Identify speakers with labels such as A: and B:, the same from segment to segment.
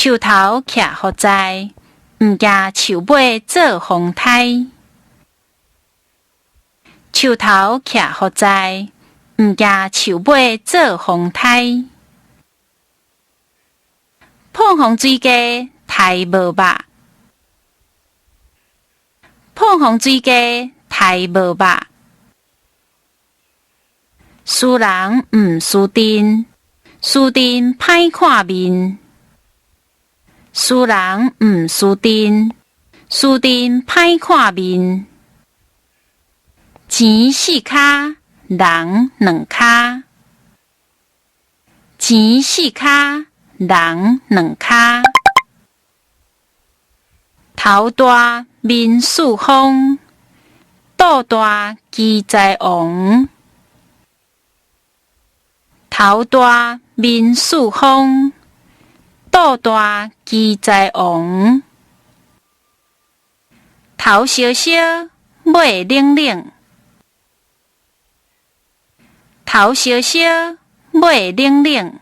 A: 树头徛好在，毋惊树尾做风台。树头徛好在，毋惊树尾做风台。碰风水家刣无肉，碰风水家刣无肉。输人毋输阵，输阵歹看面。输人毋输阵，输阵歹看面。钱四骹，人两骹。钱四骹，人两骹。头大面四方，肚大机财王。头大面四方，肚大机财王。头小小，尾冷冷。头小小，尾冷冷。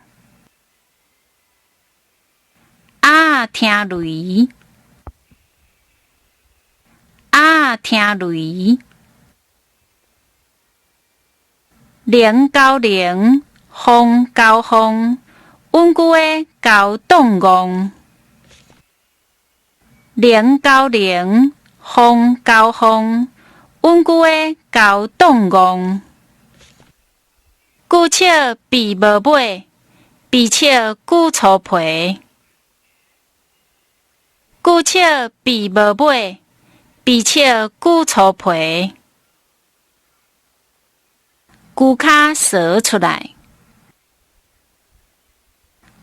A: 啊听雷，啊听雷。零交零，风交风，稳固的交动戆。零交零，风交风，稳固的交动戆。久笑比无尾，比笑久粗皮。久笑比无尾，比笑久粗皮。久骹踅出来，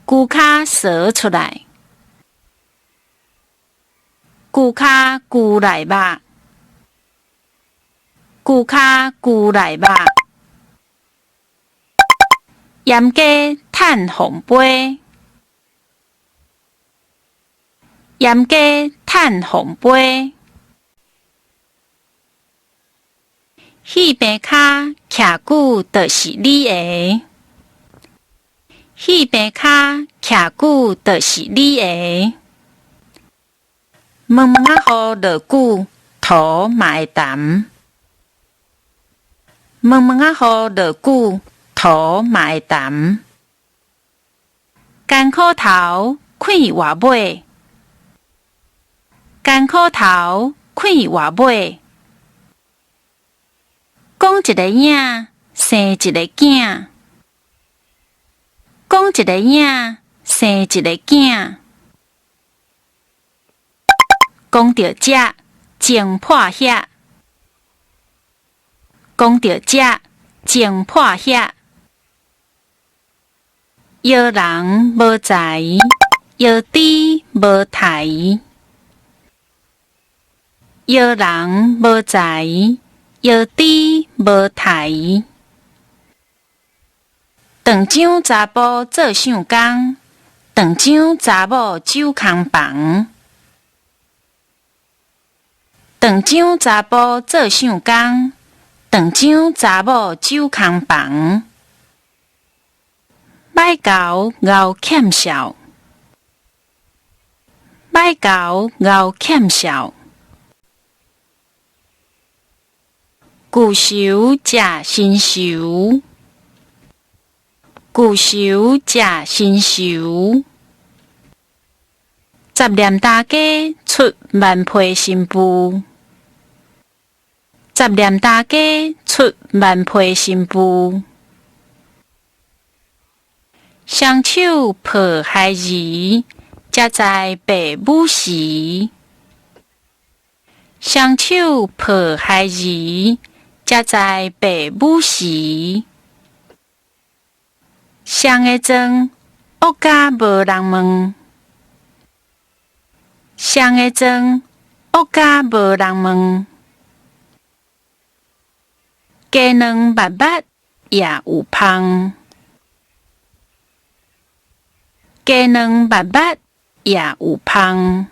A: 久骹踅出来。久骹久来肉，久骹久来肉。严家趁红杯，严家趁红杯。迄边骹徛久就是你的，迄边骹徛久就是你的。问问啊好落久，土嘛会淡。问问啊好落久，土嘛会淡。艰苦头开活尾，艰苦头开活尾。讲一个影，生一个囝。讲一个影，生一个囝。讲到这，情破遐。讲到这，情破遐。摇人无才，摇猪无台。摇人无才，摇猪无台。长长查甫做相工，长长查某酒空房。长长查甫做相工，长长查某酒空房。歹猴熬欠笑，歹猴熬欠笑。旧仇食新仇，旧仇食新仇。十念大家出万批新妇，十念大家出万批新妇。双手抱孩儿，才知爸母时。双手抱孩儿，才知爸母时。双个装，恶甲无人问。双个装，恶甲无人问。鸡卵密密也有芳。鸡卵密密也有芳。